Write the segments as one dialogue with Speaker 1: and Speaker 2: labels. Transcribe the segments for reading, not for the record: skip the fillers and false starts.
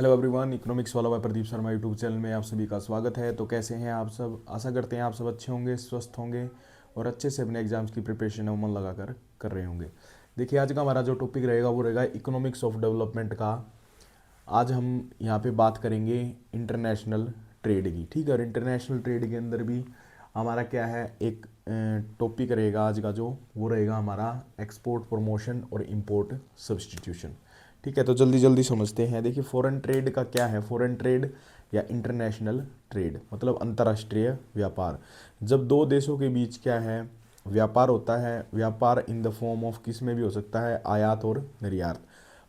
Speaker 1: Hello everyone, economics वाला मैं Pradeep Sharma YouTube channel में आप सभी का स्वागत है। तो कैसे हैं आप सब? आशा करते हैं आप सब अच्छे होंगे, स्वस्थ होंगे और अच्छे से अपने एग्जाम्स की प्रिपरेशन है मन लगा कर रहे होंगे। देखिए, आज का हमारा जो टॉपिक रहेगा वो रहेगा इकोनॉमिक्स ऑफ डेवलपमेंट का। आज हम यहाँ पे बात करेंगे इंटरनेशनल ट्रेड की। ठीक है, और इंटरनेशनल ट्रेड के अंदर भी हमारा क्या है, एक टॉपिक रहेगा आज का, जो वो रहेगा हमारा एक्सपोर्ट प्रमोशन और इंपोर्ट सब्सटीट्यूशन। ठीक है, तो जल्दी जल्दी समझते हैं। देखिए, फॉरेन ट्रेड का क्या है? फॉरेन ट्रेड या इंटरनेशनल ट्रेड मतलब अंतर्राष्ट्रीय व्यापार। जब दो देशों के बीच क्या है, व्यापार होता है। व्यापार इन द फॉर्म ऑफ किस में भी हो सकता है, आयात और निर्यात।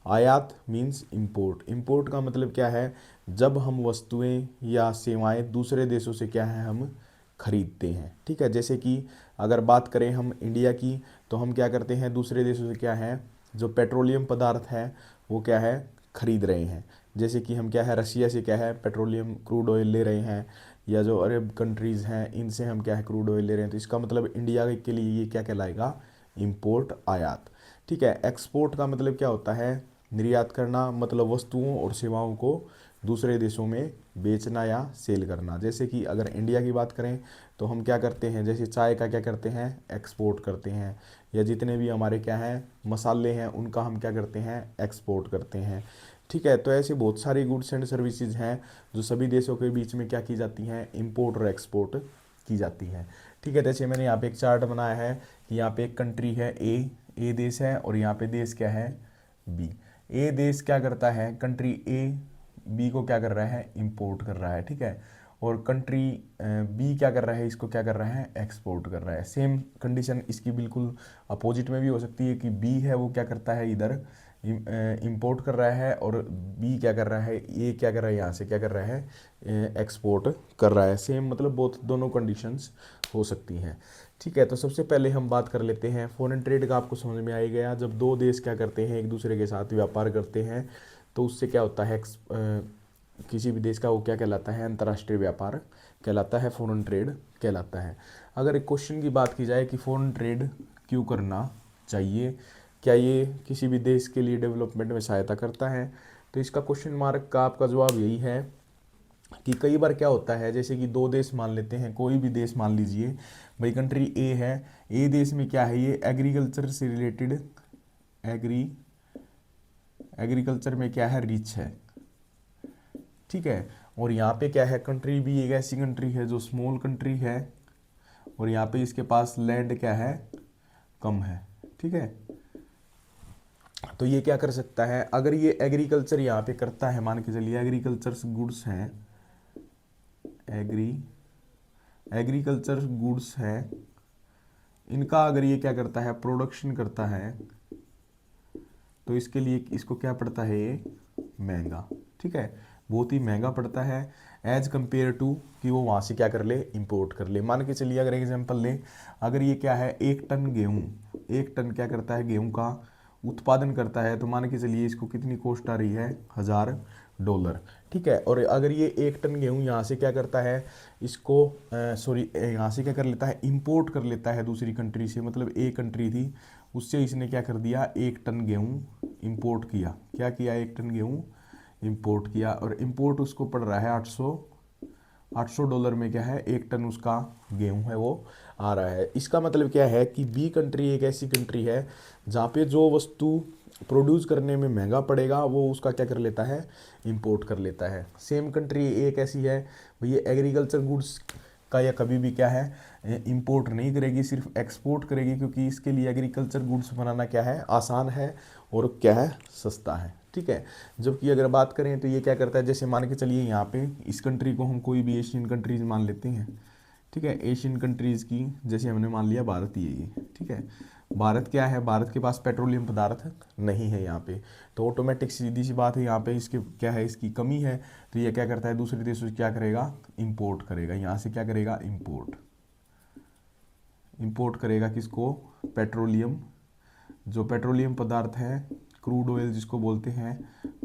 Speaker 1: आयात मीन्स इंपोर्ट। इंपोर्ट का मतलब क्या है, जब हम वस्तुएं या सेवाएं दूसरे देशों से क्या है, हम खरीदते हैं। ठीक है, जैसे कि अगर बात करें हम इंडिया की, तो हम क्या करते हैं, दूसरे देशों से क्या है, जो पेट्रोलियम पदार्थ है वो क्या है, खरीद रहे हैं। जैसे कि हम क्या है, रशिया से क्या है, पेट्रोलियम क्रूड ऑयल ले रहे हैं, या जो अरब कंट्रीज़ हैं इनसे हम क्या है, क्रूड ऑयल ले रहे हैं। तो इसका मतलब इंडिया के लिए ये क्या कहलाएगा, इंपोर्ट, आयात। ठीक है, एक्सपोर्ट का मतलब क्या होता है, निर्यात करना, मतलब वस्तुओं और सेवाओं को दूसरे देशों में बेचना या सेल करना। जैसे कि अगर इंडिया की बात करें तो हम क्या करते हैं, जैसे चाय का क्या करते हैं, एक्सपोर्ट करते हैं, या जितने भी हमारे क्या हैं मसाले हैं उनका हम क्या करते हैं, एक्सपोर्ट करते हैं। ठीक है, तो ऐसे बहुत सारी गुड्स एंड सर्विसेज हैं जो सभी देशों के बीच में क्या की जाती हैं, इंपोर्ट और एक्सपोर्ट की जाती हैं। ठीक है, जैसे मैंने यहाँ पे एक चार्ट बनाया है कि यहाँ पे एक कंट्री है ए देश है, और यहाँ पे देश क्या है, बी। ए देश क्या करता है, कंट्री ए बी को क्या कर रहा है, इंपोर्ट कर रहा है। ठीक है, और कंट्री बी क्या कर रहा है, इसको क्या कर रहा है, एक्सपोर्ट कर रहा है। सेम कंडीशन इसकी बिल्कुल अपोजिट में भी हो सकती है कि बी है वो क्या करता है, इधर इंपोर्ट कर रहा है, और बी क्या कर रहा है, ए क्या कर रहा है, यहाँ से क्या कर रहा है, एक्सपोर्ट कर रहा है। सेम मतलब बहुत दोनों कंडीशंस हो सकती हैं। ठीक है, तो सबसे पहले हम बात कर लेते हैं फॉरेन ट्रेड का। आपको समझ में आ ही गया, जब दो देश क्या करते हैं, एक दूसरे के साथ व्यापार करते हैं तो उससे क्या होता है, किसी भी देश का वो क्या कहलाता है, अंतर्राष्ट्रीय व्यापार कहलाता है, फॉरेन ट्रेड कहलाता है। अगर एक क्वेश्चन की बात की जाए कि फॉरेन ट्रेड क्यों करना चाहिए, क्या ये किसी भी देश के लिए डेवलपमेंट में सहायता करता है, तो इसका क्वेश्चन मार्क का आपका जवाब यही है कि कई बार क्या होता है, जैसे कि दो देश मान लेते हैं, कोई भी देश मान लीजिए, भाई कंट्री ए है, ए देश में क्या है, ये एग्रीकल्चर से रिलेटेड एग्रीकल्चर में क्या है, रिच है। ठीक है, और यहाँ पे क्या है, कंट्री भी एक ऐसी कंट्री है जो स्मॉल कंट्री है, और यहाँ पे इसके पास लैंड क्या है, कम है। ठीक है, तो ये क्या कर सकता है, अगर ये एग्रीकल्चर यहाँ पे करता है, मान के चलिए एग्रीकल्चर गुड्स हैं, एग्री एग्रीकल्चर गुड्स हैं, इनका अगर ये क्या करता है, प्रोडक्शन करता है, तो इसके लिए इसको क्या पड़ता है, ये महंगा। ठीक है, बहुत ही महंगा पड़ता है एज कंपेयर टू कि वो वहाँ से क्या कर ले, इंपोर्ट कर ले। मान के चलिए अगर एग्जांपल ले, अगर ये क्या है, 1 टन गेहूँ, 1 टन क्या करता है, गेहूँ का उत्पादन करता है, तो मान के चलिए इसको कितनी कॉस्ट आ रही है, $1000। ठीक है, और अगर ये 1 टन गेहूँ यहाँ से क्या करता है, इसको सॉरी यहाँ से क्या कर लेता है, इंपोर्ट कर लेता है दूसरी कंट्री से, मतलब एक कंट्री थी उससे इसने क्या कर दिया, 1 टन गेहूँ इंपोर्ट किया। क्या किया, 1 टन गेहूँ इंपोर्ट किया, और इंपोर्ट उसको पड़ रहा है 800 डॉलर में क्या है, 1 टन उसका गेहूं है वो आ रहा है। इसका मतलब क्या है कि बी कंट्री एक ऐसी कंट्री है जहाँ पे जो वस्तु प्रोड्यूस करने में महंगा पड़ेगा वो उसका क्या कर लेता है, इंपोर्ट कर लेता है। सेम कंट्री एक ऐसी है, भैया एग्रीकल्चर गुड्स का या कभी भी क्या है, इंपोर्ट नहीं करेगी, सिर्फ एक्सपोर्ट करेगी, क्योंकि इसके लिए एग्रीकल्चर गुड्स बनाना क्या है, आसान है और क्या है, सस्ता है। ठीक है, जबकि अगर बात करें तो ये क्या करता है, जैसे मान के चलिए यहाँ पे इस कंट्री को हम कोई भी एशियन कंट्रीज मान लेते हैं। ठीक है, एशियन कंट्रीज़ की जैसे हमने मान लिया भारत ही है ये। ठीक है, भारत क्या है, भारत के पास पेट्रोलियम पदार्थ नहीं है यहाँ पे, तो ऑटोमेटिक सीधी सी बात है, यहाँ पे इसके क्या है, इसकी कमी है, तो ये क्या करता है, दूसरे देशों से क्या करेगा, इंपोर्ट करेगा। यहाँ से क्या करेगा, इंपोर्ट करेगा किसको, पेट्रोलियम, जो पेट्रोलियम पदार्थ है, क्रूड ऑयल जिसको बोलते हैं,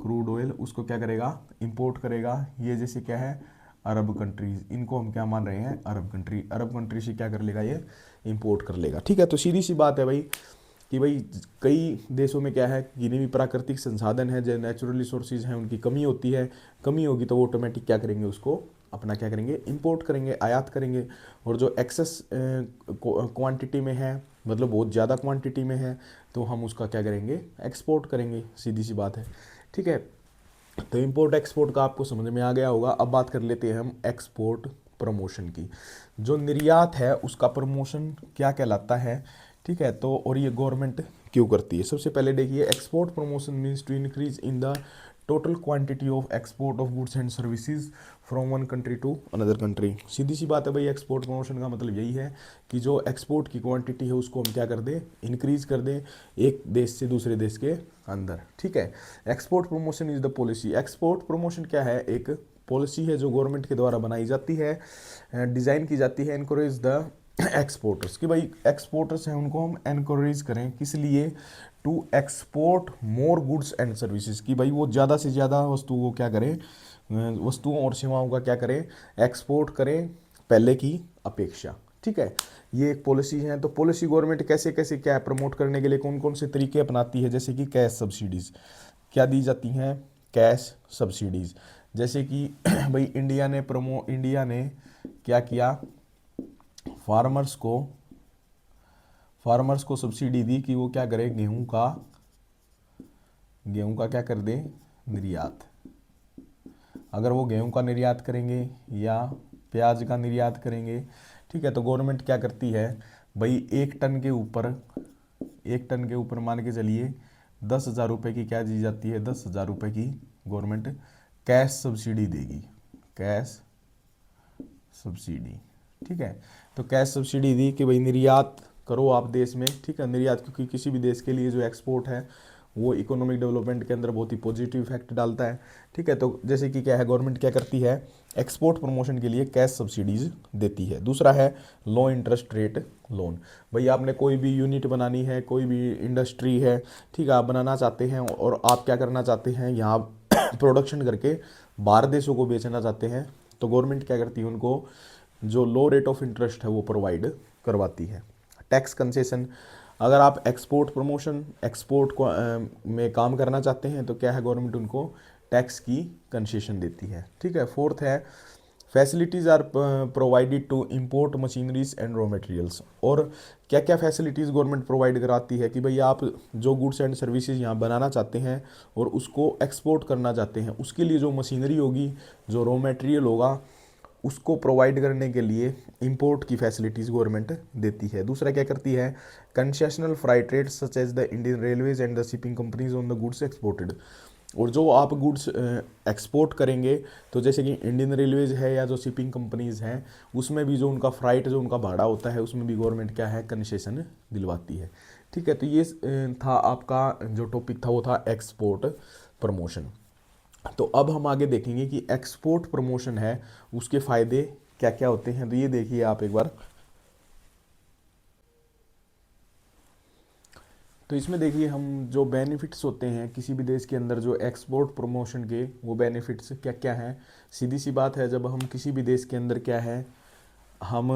Speaker 1: क्रूड ऑयल, उसको क्या करेगा, इंपोर्ट करेगा। ये जैसे क्या है, अरब कंट्रीज, इनको हम क्या मान रहे हैं, अरब कंट्री, अरब कंट्री से क्या कर लेगा, ये इंपोर्ट कर लेगा। ठीक है, तो सीधी सी बात है भाई, कि भाई कई देशों में क्या है, जिन्हें भी प्राकृतिक संसाधन है, जो नेचुरल रिसोर्सेज हैं, उनकी कमी होती है। कमी होगी तो वो ऑटोमेटिक क्या करेंगे, उसको अपना क्या करेंगे, इंपोर्ट करेंगे, आयात करेंगे। और जो एक्सेस क्वांटिटी में है, मतलब बहुत ज़्यादा क्वांटिटी में है, तो हम उसका क्या करेंगे, एक्सपोर्ट करेंगे, सीधी सी बात है। ठीक है, तो इंपोर्ट एक्सपोर्ट का आपको समझ में आ गया होगा। अब बात कर लेते हैं हम एक्सपोर्ट प्रमोशन की। जो निर्यात है उसका प्रमोशन क्या कहलाता है, ठीक है, तो और ये गवर्नमेंट क्यों करती है। सबसे पहले देखिए, export promotion means to increase in the total quantity of export of goods and services from one country to another country. सीधी सी बात है भाई, एक्सपोर्ट प्रमोशन का मतलब यही है कि जो एक्सपोर्ट की क्वांटिटी है उसको हम क्या कर दें, इंक्रीज कर दें एक देश से दूसरे देश के अंदर। ठीक है, export promotion is the policy. Export promotion क्या है, एक पॉलिसी है जो गवर्नमेंट के द्वारा बनाई जाती है, डिज़ाइन की जाती है, एनकरेज द एक्सपोर्टर्स, कि भाई एक्सपोर्टर्स हैं उनको हम एनकरेज करें, किस लिए, to export more goods and services, कि भाई वो ज़्यादा से ज़्यादा वस्तुओं को क्या करें, वस्तुओं और सेवाओं का क्या करें, एक्सपोर्ट करें पहले की अपेक्षा। ठीक है, ये एक पॉलिसी है। तो पॉलिसी गवर्नमेंट कैसे कैसे क्या प्रमोट करने के लिए कौन कौन से तरीके अपनाती है, जैसे कि कैश सब्सिडीज़ क्या दी जाती हैं, कैश सब्सिडीज़, जैसे कि भाई इंडिया ने क्या किया, फार्मर्स को सब्सिडी दी कि वो क्या करे, गेहूं का क्या कर दे, निर्यात। अगर वो गेहूं का निर्यात करेंगे या प्याज का निर्यात करेंगे, ठीक है, तो गवर्नमेंट क्या करती है भाई, एक टन के ऊपर मान के चलिए 10,000 रुपये की क्या दी जाती है, 10,000 रुपये की गवर्नमेंट कैश सब्सिडी देगी, कैश सब्सिडी। ठीक है, तो कैश सब्सिडी दी कि भाई निर्यात करो आप देश में। ठीक है, निर्यात, क्योंकि किसी भी देश के लिए जो एक्सपोर्ट है वो इकोनॉमिक डेवलपमेंट के अंदर बहुत ही पॉजिटिव इफेक्ट डालता है। ठीक है, तो जैसे कि क्या है, गवर्नमेंट क्या करती है, एक्सपोर्ट प्रमोशन के लिए कैश सब्सिडीज देती है। दूसरा है लो इंटरेस्ट रेट लोन। भाई आपने कोई भी यूनिट बनानी है, कोई भी इंडस्ट्री है, ठीक है, आप बनाना चाहते हैं और आप क्या करना चाहते हैं, यहाँ प्रोडक्शन करके बाहर देशों को बेचना चाहते हैं, तो गवर्नमेंट क्या करती है, उनको जो लो रेट ऑफ इंटरेस्ट है वो प्रोवाइड करवाती है। टैक्स कंसेशन, अगर आप एक्सपोर्ट को में काम करना चाहते हैं तो क्या है, गवर्नमेंट उनको टैक्स की कंसेशन देती है। ठीक है, फोर्थ है facilities are provided to import machineries and raw materials. और क्या क्या फैसिलिटीज़ गवर्नमेंट प्रोवाइड कराती है कि भाई आप जो गुड्स एंड सर्विसेज यहाँ बनाना चाहते हैं और उसको एक्सपोर्ट करना चाहते हैं, उसके लिए जो मशीनरी होगी, जो रॉ मटेरियल होगा, उसको प्रोवाइड करने के लिए इंपोर्ट की फैसिलिटीज़ गवर्नमेंट देती है। दूसरा क्या करती है, concessional freight rates such as the Indian railways and the shipping companies on the goods exported. और जो आप गुड्स एक्सपोर्ट करेंगे, तो जैसे कि इंडियन रेलवेज है या जो शिपिंग कंपनीज हैं, उसमें भी जो उनका फ्राइट, जो उनका भाड़ा होता है, उसमें भी गवर्नमेंट क्या है, कंसेशन दिलवाती है। ठीक है, तो ये था आपका जो टॉपिक था, वो था एक्सपोर्ट प्रमोशन। तो अब हम आगे देखेंगे कि एक्सपोर्ट प्रमोशन है उसके फ़ायदे क्या क्या होते हैं। तो ये देखिए आप एक बार, तो इसमें देखिए हम जो बेनिफिट्स होते हैं किसी भी देश के अंदर, जो एक्सपोर्ट प्रमोशन के, वो बेनिफिट्स क्या क्या हैं। सीधी सी बात है, जब हम किसी भी देश के अंदर क्या है, हम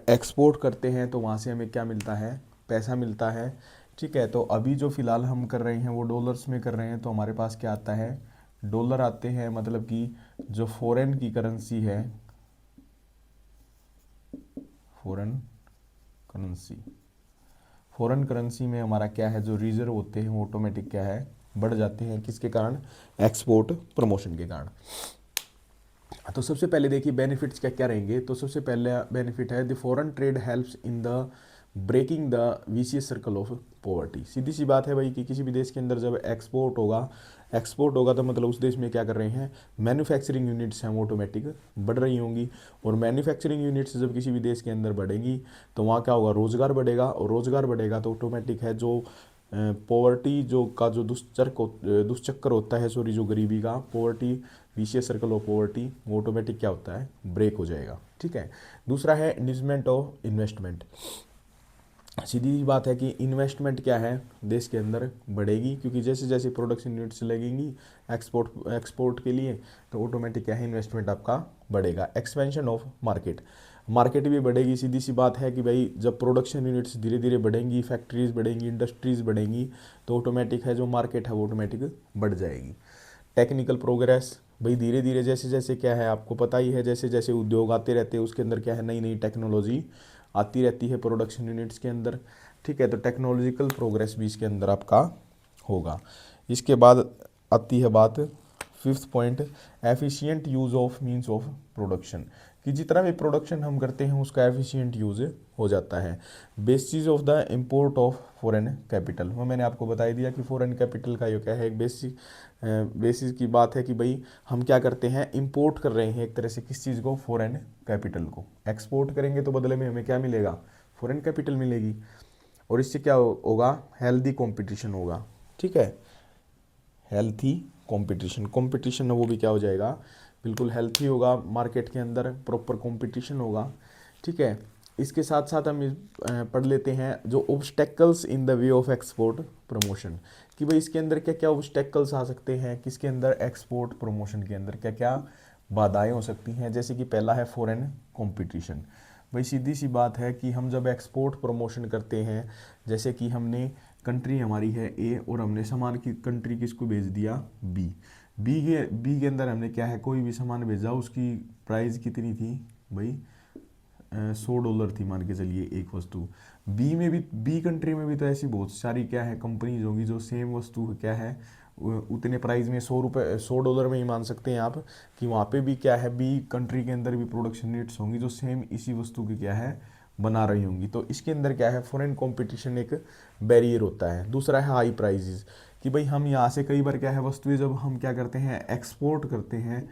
Speaker 1: एक्सपोर्ट करते हैं तो वहाँ से हमें क्या मिलता है, पैसा मिलता है। ठीक है, तो अभी जो फ़िलहाल हम कर रहे हैं वो डॉलर्स में कर रहे हैं, तो हमारे पास क्या आता है, डॉलर आते हैं। मतलब कि जो फॉरेन की करेंसी है, फॉरेन करेंसी, फॉरेन करेंसी में हमारा क्या है, जो रिजर्व होते हैं वो ऑटोमेटिक क्या है, बढ़ जाते हैं। किसके कारण, एक्सपोर्ट प्रमोशन के कारण। तो सबसे पहले देखिए बेनिफिट्स क्या क्या रहेंगे। तो सबसे पहले बेनिफिट है, the foreign trade helps in the breaking the vicious circle of poverty. सीधी सी बात है भाई कि किसी भी देश के अंदर जब एक्सपोर्ट होगा तो मतलब उस देश में क्या कर रहे हैं, मैन्युफैक्चरिंग यूनिट्स हैं वो ऑटोमेटिक बढ़ रही होंगी। और मैन्युफैक्चरिंग यूनिट्स जब किसी भी देश के अंदर बढ़ेंगी तो वहाँ क्या होगा, रोज़गार बढ़ेगा। और रोज़गार बढ़ेगा तो ऑटोमेटिक है जो पॉवर्टी जो दुष्चक्कर होता है, सॉरी, जो गरीबी का, poverty, vicious circle of poverty, वो ऑटोमेटिक क्या होता है, ब्रेक हो जाएगा। ठीक है, दूसरा है इंड्यूसमेंट ऑफ इन्वेस्टमेंट। सीधी बात है कि इन्वेस्टमेंट क्या है, देश के अंदर बढ़ेगी, क्योंकि जैसे जैसे प्रोडक्शन यूनिट्स लगेंगी एक्सपोर्ट के लिए, तो ऑटोमेटिक क्या है, इन्वेस्टमेंट आपका बढ़ेगा। एक्सपेंशन ऑफ मार्केट, मार्केट भी बढ़ेगी। सीधी सी बात है कि भाई जब प्रोडक्शन यूनिट्स धीरे धीरे बढ़ेंगी, फैक्ट्रीज बढ़ेंगी, इंडस्ट्रीज बढ़ेंगी, तो ऑटोमेटिक है जो मार्केट है वो ऑटोमेटिक बढ़ जाएगी। टेक्निकल प्रोग्रेस, भाई धीरे धीरे जैसे जैसे क्या है आपको पता ही है, जैसे जैसे उद्योग आते रहते हैं उसके अंदर क्या है नई नई टेक्नोलॉजी आती रहती है प्रोडक्शन यूनिट्स के अंदर। ठीक है, तो टेक्नोलॉजिकल प्रोग्रेस भी इसके अंदर आपका होगा। इसके बाद आती है बात fifth point, efficient use of means of production, कि जितना भी प्रोडक्शन हम करते हैं उसका एफिशिएंट यूज़ हो जाता है। Basis of the import of foreign capital, वो मैंने आपको बता ही दिया कि फॉरेन कैपिटल का ये क्या है, एक बेसिस की बात है कि भाई हम क्या करते हैं, इंपोर्ट कर रहे हैं एक तरह से किस चीज़ को, फॉरेन कैपिटल को। एक्सपोर्ट करेंगे तो बदले में हमें क्या मिलेगा, फॉरेन कैपिटल मिलेगी। और इससे क्या होगा, हेल्दी कंपटीशन होगा। ठीक है, हेल्थी कंपटीशन, कंपटीशन है वो भी क्या हो जाएगा, बिल्कुल हेल्थी होगा, मार्केट के अंदर प्रॉपर कंपटीशन होगा। ठीक है, इसके साथ साथ हम पढ़ लेते हैं जो obstacles in the way of export promotion, कि भाई इसके अंदर क्या क्या ऑब्स्टेकल्स आ सकते हैं, किसके अंदर, एक्सपोर्ट प्रमोशन के अंदर क्या क्या बाधाएं हो सकती हैं। जैसे कि पहला है फॉरेन कंपटीशन। भाई सीधी सी बात है कि हम जब एक्सपोर्ट प्रमोशन करते हैं, जैसे कि हमने कंट्री हमारी है ए और हमने सामान की कंट्री किसको भेज दिया, बी के अंदर हमने क्या है, कोई भी सामान भेजा, उसकी प्राइस कितनी थी भाई, $100 थी मान के चलिए एक वस्तु। बी में भी, बी कंट्री में भी तो ऐसी बहुत सारी क्या है कंपनीज होंगी जो सेम वस्तु क्या है उतने प्राइस में, $100 में ही मान सकते हैं आप कि वहाँ पे भी क्या है, बी कंट्री के अंदर भी प्रोडक्शन यूनिट्स होंगी जो सेम इसी वस्तु की क्या है बना रही होंगी। तो इसके अंदर क्या है, फॉरेन कंपटीशन एक बैरियर होता है। दूसरा है हाई प्राइजेस, कि भाई हम यहाँ से कई बार क्या है वस्तुएं जब हम क्या करते हैं एक्सपोर्ट करते हैं,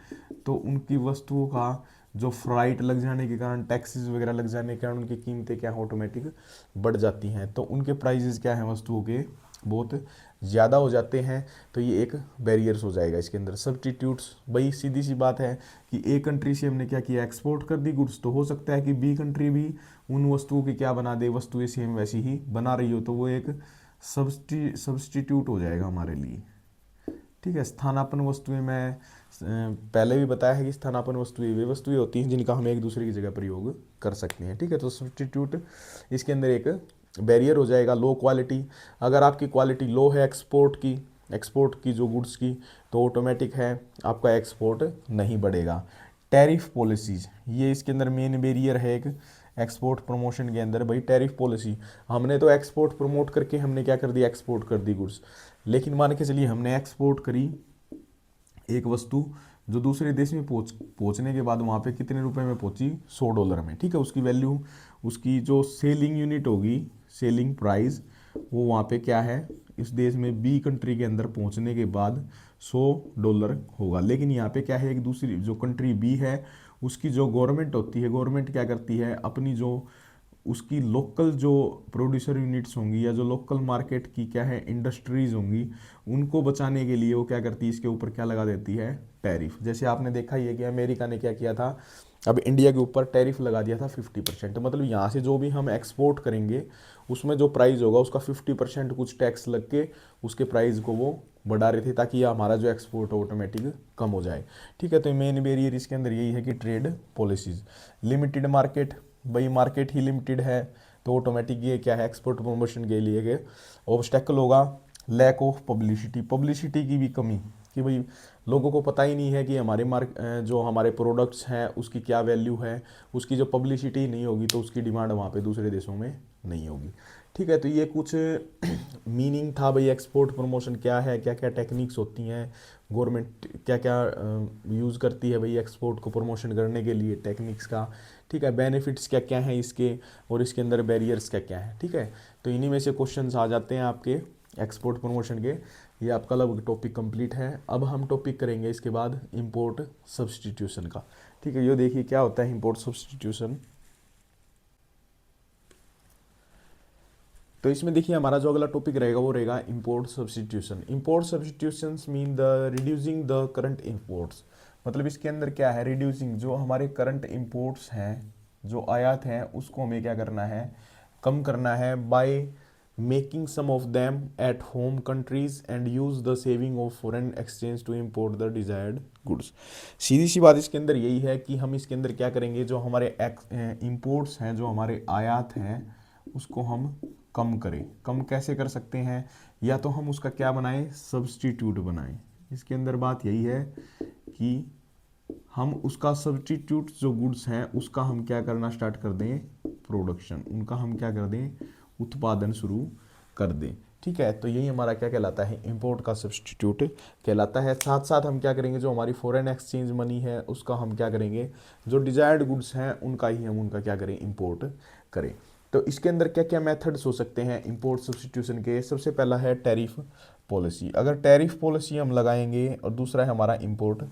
Speaker 1: तो उनकी वस्तुओं का जो फ्राइट लग जाने के कारण, टैक्सेस वगैरह लग जाने के कारण उनकी कीमतें क्या ऑटोमेटिक बढ़ जाती हैं, तो उनके प्राइजेस क्या हैं वस्तुओं के बहुत ज़्यादा हो जाते हैं। तो ये एक बैरियर्स हो जाएगा इसके अंदर। सब्स्टिट्यूट्स, भाई सीधी सी बात है कि ए कंट्री से हमने क्या किया, एक्सपोर्ट कर दी गुड्स, तो हो सकता है कि बी कंट्री भी उन वस्तुओं की क्या बना दे, वस्तुएं सेम वैसी ही बना रही हो, तो वो एक सब्स्टिट्यूट हो जाएगा हमारे लिए। ठीक है, स्थानापन्न वस्तुएं, मैं पहले भी बताया है कि स्थानापन्न वस्तुएं वे वस्तुएं होती हैं जिनका हम एक दूसरे की जगह प्रयोग कर सकते हैं। ठीक है, तो सब्स्टिट्यूट इसके अंदर एक बैरियर हो जाएगा। लो क्वालिटी, अगर आपकी क्वालिटी लो है एक्सपोर्ट की जो गुड्स की, तो ऑटोमेटिक है आपका एक्सपोर्ट नहीं बढ़ेगा। टैरिफ पॉलिसीज, ये इसके अंदर मेन बैरियर है एक एक्सपोर्ट प्रमोशन के अंदर। भाई टैरिफ पॉलिसी, हमने तो एक्सपोर्ट प्रमोट करके हमने क्या कर दिया, एक्सपोर्ट कर दी गुड्स, लेकिन मान के चलिए हमने एक्सपोर्ट करी एक वस्तु जो दूसरे देश में पहुंचने के बाद वहाँ पे कितने रुपए में पहुंची, $100 में। ठीक है, उसकी वैल्यू, उसकी जो सेलिंग यूनिट होगी, सेलिंग प्राइस, वो वहाँ पे क्या है, इस देश में बी कंट्री के अंदर पहुंचने के बाद $100 होगा। लेकिन यहाँ पे क्या है, एक दूसरी जो कंट्री बी है उसकी जो गवर्नमेंट होती है, गवर्नमेंट क्या करती है, अपनी जो उसकी लोकल जो प्रोड्यूसर यूनिट्स होंगी या जो लोकल मार्केट की क्या है इंडस्ट्रीज होंगी, उनको बचाने के लिए वो क्या करती है, इसके ऊपर क्या लगा देती है, टैरिफ। जैसे आपने देखा ही है कि अमेरिका ने क्या किया था, अब इंडिया के ऊपर टैरिफ लगा दिया था 50%। मतलब यहाँ से जो भी हम एक्सपोर्ट करेंगे उसमें जो प्राइस होगा उसका 50% कुछ टैक्स लग के उसके प्राइस को वो बढ़ा रहे थे, ताकि हमारा जो एक्सपोर्ट ऑटोमेटिक कम हो जाए। ठीक है, तो मेन बैरियर इसके अंदर यही है कि ट्रेड पॉलिसीज। लिमिटेड मार्केट, भाई मार्केट ही लिमिटेड है, तो ऑटोमेटिक ये क्या है, एक्सपोर्ट प्रमोशन के लिए के ऑब्स्टेकल होगा। लैक ऑफ पब्लिसिटी की भी कमी, कि भाई लोगों को पता ही नहीं है कि हमारे जो हमारे प्रोडक्ट्स हैं उसकी क्या वैल्यू है, उसकी जो पब्लिसिटी नहीं होगी तो उसकी डिमांड वहाँ पे दूसरे देशों में नहीं होगी। ठीक है, तो ये कुछ मीनिंग था भाई एक्सपोर्ट प्रमोशन क्या है, क्या क्या टेक्निक्स होती हैं, गवर्नमेंट क्या क्या यूज़ करती है भाई एक्सपोर्ट को प्रमोशन करने के लिए, टेक्निक्स का। ठीक है, बेनिफिट्स क्या क्या हैं इसके, और इसके अंदर बैरियर्स क्या क्या है। ठीक है, तो इन्हीं में से क्वेश्चंस आ जाते हैं आपके एक्सपोर्ट प्रमोशन के। ये आपका लगभग टॉपिक कंप्लीट है। अब हम टॉपिक करेंगे इसके बाद इंपोर्ट सब्स्टिट्यूशन का। ठीक है, ये देखिए क्या होता है इंपोर्ट सब्स्टिट्यूशन। तो इसमें देखिए हमारा जो अगला टॉपिक रहेगा वो रहेगा import substitution. Import substitutions mean the reducing the current imports, मतलब इसके अंदर क्या है, रिड्यूसिंग, जो हमारे करंट इंपोर्ट्स हैं, जो आयात हैं, उसको हमें क्या करना है, कम करना है, by making some of them at home countries and use the saving of foreign exchange to import the desired goods. सीधी सी बात इसके अंदर यही है कि हम इसके अंदर क्या करेंगे, जो हमारे इम्पोर्ट्स हैं, जो हमारे आयात हैं, उसको हम कम करें। कम कैसे कर सकते हैं, या तो हम उसका क्या बनाएं, सब्सटीट्यूट बनाएं। इसके अंदर बात यही है कि हम उसका सब्सटीट्यूट जो गुड्स हैं उसका हम क्या करना स्टार्ट कर दें, प्रोडक्शन, उनका हम क्या कर दें, उत्पादन शुरू कर दें। ठीक है, तो यही हमारा क्या कहलाता है, इंपोर्ट का सब्सटीट्यूट कहलाता है। साथ साथ हम क्या करेंगे, जो हमारी फॉरेन एक्सचेंज मनी है उसका हम क्या करेंगे, जो डिजायर्ड गुड्स हैं उनका ही हम उनका क्या करें, इंपोर्ट करें। तो इसके अंदर क्या क्या मेथड्स हो सकते हैं इंपोर्ट सब्सटीट्यूशन के। सबसे पहला है टैरिफ पॉलिसी। अगर टैरिफ पॉलिसी हम लगाएंगे, और दूसरा है हमारा इंपोर्ट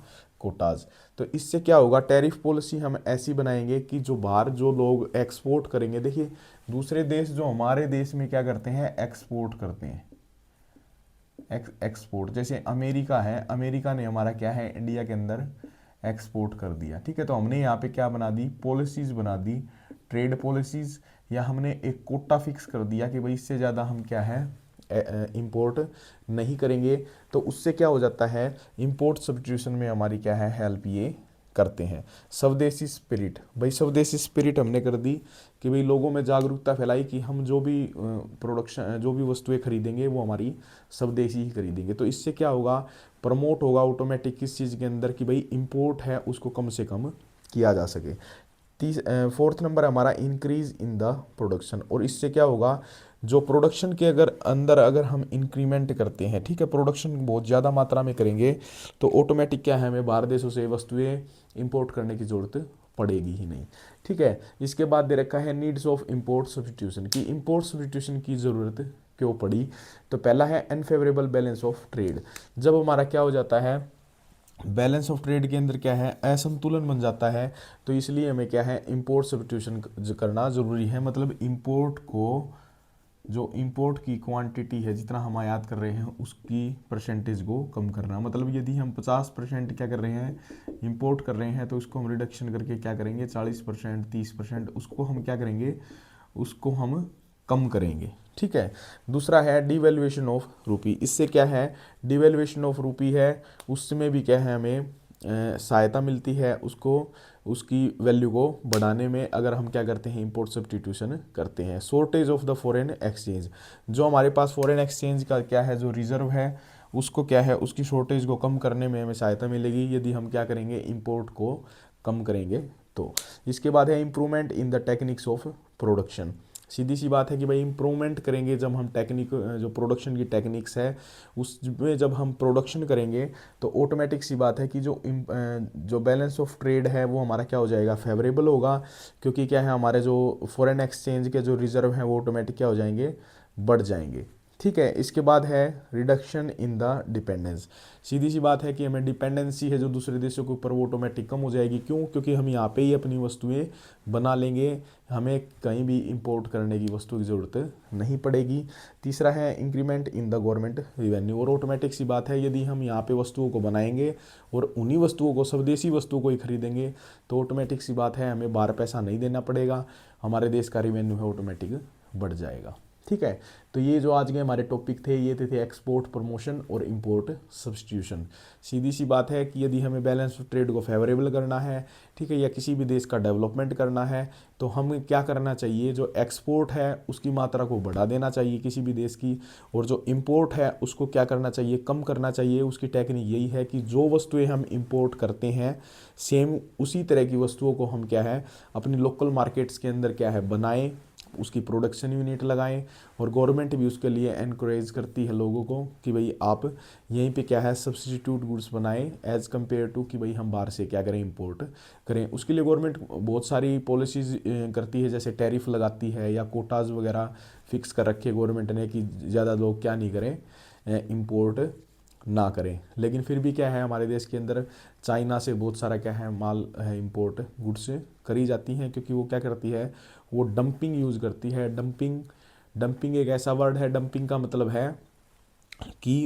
Speaker 1: कोटाज। तो इससे क्या होगा, टैरिफ पॉलिसी हम ऐसी बनाएंगे कि जो बाहर जो लोग एक्सपोर्ट करेंगे, देखिए दूसरे देश जो हमारे देश में क्या करते हैं, एक्सपोर्ट करते हैं। एक्सपोर्ट जैसे अमेरिका है, अमेरिका ने हमारा क्या है, इंडिया के अंदर एक्सपोर्ट कर दिया। ठीक है, तो हमने यहाँ पे क्या बना दी, पॉलिसीज बना दी, ट्रेड पॉलिसीज, या हमने एक कोटा फिक्स कर दिया कि भाई इससे ज़्यादा हम क्या है, इंपोर्ट नहीं करेंगे। तो उससे क्या हो जाता है, इंपोर्ट सब्स्टिट्यूशन में हमारी क्या है, हेल्प ये करते हैं। स्वदेशी स्पिरिट, भाई स्वदेशी स्पिरिट हमने कर दी कि भाई लोगों में जागरूकता फैलाई कि हम जो भी प्रोडक्शन, जो भी वस्तुएं खरीदेंगे वो हमारी स्वदेशी ही खरीदेंगे। तो इससे क्या होगा, प्रमोट होगा ऑटोमेटिक किस चीज़ के अंदर, कि भाई इंपोर्ट है उसको कम से कम किया जा सके। फोर्थ नंबर हमारा इंक्रीज इन द प्रोडक्शन। और इससे क्या होगा, जो प्रोडक्शन के अगर हम इंक्रीमेंट करते हैं, ठीक है, प्रोडक्शन बहुत ज़्यादा मात्रा में करेंगे तो ऑटोमेटिक क्या है, हमें बाहर देशों से वस्तुएं इंपोर्ट करने की ज़रूरत पड़ेगी ही नहीं। ठीक है, इसके बाद दे रखा है नीड्स ऑफ इंपोर्ट सब्स्टिट्यूशन की। इंपोर्ट सब्स्टिट्यूशन की ज़रूरत क्यों पड़ी, तो पहला है अनफेवरेबल बैलेंस ऑफ ट्रेड। जब हमारा क्या हो जाता है, बैलेंस ऑफ ट्रेड के अंदर क्या है, असंतुलन बन जाता है, तो इसलिए हमें क्या है, इंपोर्ट सब्स्टिट्यूशन करना ज़रूरी है। मतलब इंपोर्ट को, जो इंपोर्ट की क्वांटिटी है, जितना हम आयात कर रहे हैं उसकी परसेंटेज को कम करना। मतलब यदि हम 50% क्या कर रहे हैं, इंपोर्ट कर रहे हैं, तो उसको हम रिडक्शन करके क्या करेंगे, 40%, 30%, उसको हम क्या करेंगे, उसको हम कम करेंगे। ठीक है, दूसरा है डिवेल्युएशन ऑफ रूपी। इससे क्या है, डिवेल्युएशन ऑफ रूपी है, उसमें भी क्या है, हमें सहायता मिलती है उसको, उसकी वैल्यू को बढ़ाने में, अगर हम क्या करते हैं, इंपोर्ट सब्स्टिट्यूशन करते हैं। Shortage of the foreign exchange, जो हमारे पास फॉरेन एक्सचेंज का क्या है, जो रिजर्व है उसको क्या है, उसकी शॉर्टेज को कम करने में हमें सहायता मिलेगी यदि हम क्या करेंगे, इंपोर्ट को कम करेंगे। तो इसके बाद है improvement in the techniques of production. सीधी सी बात है कि भाई इम्प्रूवमेंट करेंगे जब हम टेक्निक, जो प्रोडक्शन की टेक्निक्स है उसमें जब हम प्रोडक्शन करेंगे, तो ऑटोमेटिक सी बात है कि जो बैलेंस ऑफ ट्रेड है वो हमारा क्या हो जाएगा, फेवरेबल होगा। क्योंकि क्या है, हमारे जो फॉरेन एक्सचेंज के जो रिजर्व हैं वो ऑटोमेटिक क्या हो जाएंगे, बढ़ जाएंगे। ठीक है, इसके बाद है रिडक्शन इन द डिपेंडेंस। सीधी सी बात है कि हमें डिपेंडेंसी है जो दूसरे देशों के ऊपर, वो ऑटोमेटिक कम हो जाएगी। क्यों, क्योंकि हम यहाँ पे ही अपनी वस्तुएं बना लेंगे, हमें कहीं भी इंपोर्ट करने की वस्तु की ज़रूरत नहीं पड़ेगी। तीसरा है increment in the government revenue. और ऑटोमेटिक सी बात है, यदि हम यहाँ पे वस्तुओं को बनाएंगे और उन्हीं वस्तुओं को, स्वदेशी वस्तुओं को ही खरीदेंगे, तो ऑटोमेटिक सी बात है हमें बाहर पैसा नहीं देना पड़ेगा, हमारे देश का रिवेन्यू है ऑटोमेटिक बढ़ जाएगा। ठीक है, तो ये जो आज के हमारे टॉपिक थे, ये थे एक्सपोर्ट प्रमोशन और इंपोर्ट सब्स्टिट्यूशन। सीधी सी बात है कि यदि हमें बैलेंस ऑफ ट्रेड को फेवरेबल करना है, ठीक है, या किसी भी देश का डेवलपमेंट करना है, तो हमें क्या करना चाहिए, जो एक्सपोर्ट है उसकी मात्रा को बढ़ा देना चाहिए किसी भी देश की, और जो इंपोर्ट है उसको क्या करना चाहिए, कम करना चाहिए। उसकी टेक्निक यही है कि जो वस्तुएं हम इंपोर्ट करते हैं, सेम उसी तरह की वस्तुओं को हम क्या है, अपनी लोकल मार्केट्स के अंदर क्या है, बनाएं, उसकी प्रोडक्शन यूनिट लगाएं। और गवर्नमेंट भी उसके लिए एनकरेज करती है लोगों को कि भाई आप यहीं पे क्या है, सब्स्टिट्यूट गुड्स बनाएं एज़ कम्पेयर टू कि भाई हम बाहर से क्या करें, इंपोर्ट करें। उसके लिए गवर्नमेंट बहुत सारी पॉलिसीज़ करती है, जैसे टैरिफ लगाती है या कोटाज वगैरह फिक्स कर रखे गवर्नमेंट ने कि ज़्यादा लोग क्या नहीं करें, इंपोर्ट ना करें। लेकिन फिर भी क्या है, हमारे देश के अंदर चाइना से बहुत सारा क्या है, माल है, इंपोर्ट गुड्स करी जाती हैं, क्योंकि वो क्या करती है, वो डंपिंग यूज़ करती है। डंपिंग, डंपिंग एक ऐसा वर्ड है, डंपिंग का मतलब है कि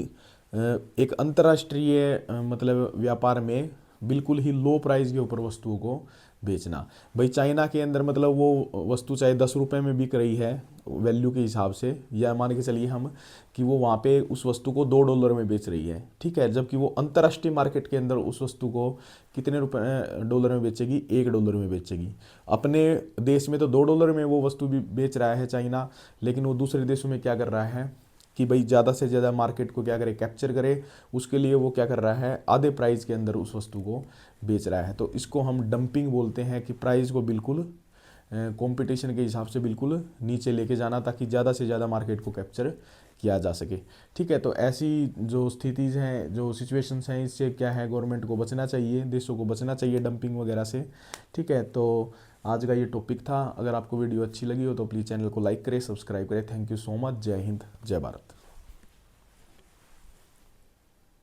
Speaker 1: एक अंतर्राष्ट्रीय मतलब व्यापार में बिल्कुल ही लो प्राइस के ऊपर वस्तुओं को बेचना। भाई चाइना के अंदर मतलब वो वस्तु चाहे 10 रुपये में बिक रही है वैल्यू के हिसाब से, या मान के चलिए हम कि वो वहाँ पे उस वस्तु को $2 में बेच रही है, ठीक है, जबकि वो अंतर्राष्ट्रीय मार्केट के अंदर उस वस्तु को कितने रुपए डॉलर में बेचेगी, $1 में बेचेगी। अपने देश में तो $2 में वो वस्तु भी बेच रहा है चाइना, लेकिन वो दूसरे देशों में क्या कर रहा है कि भाई ज़्यादा से ज़्यादा मार्केट को क्या करे, कैप्चर करे, उसके लिए वो क्या कर रहा है, आधे प्राइस के अंदर उस वस्तु को बेच रहा है। तो इसको हम डंपिंग बोलते हैं, कि प्राइस को बिल्कुल कंपटीशन के हिसाब से बिल्कुल नीचे लेके जाना, ताकि ज़्यादा से ज़्यादा मार्केट को कैप्चर किया जा सके, ठीक है। तो ऐसी जो स्थितिज हैं, जो सिचुएशंस हैं, इससे क्या है, गवर्नमेंट को बचना चाहिए, देशों को बचना चाहिए डंपिंग वगैरह से, ठीक है। तो आज का ये टॉपिक था। अगर आपको वीडियो अच्छी लगी हो तो प्लीज़ चैनल को लाइक करें, सब्सक्राइब करें। Thank you so much. जय हिंद, जय भारत।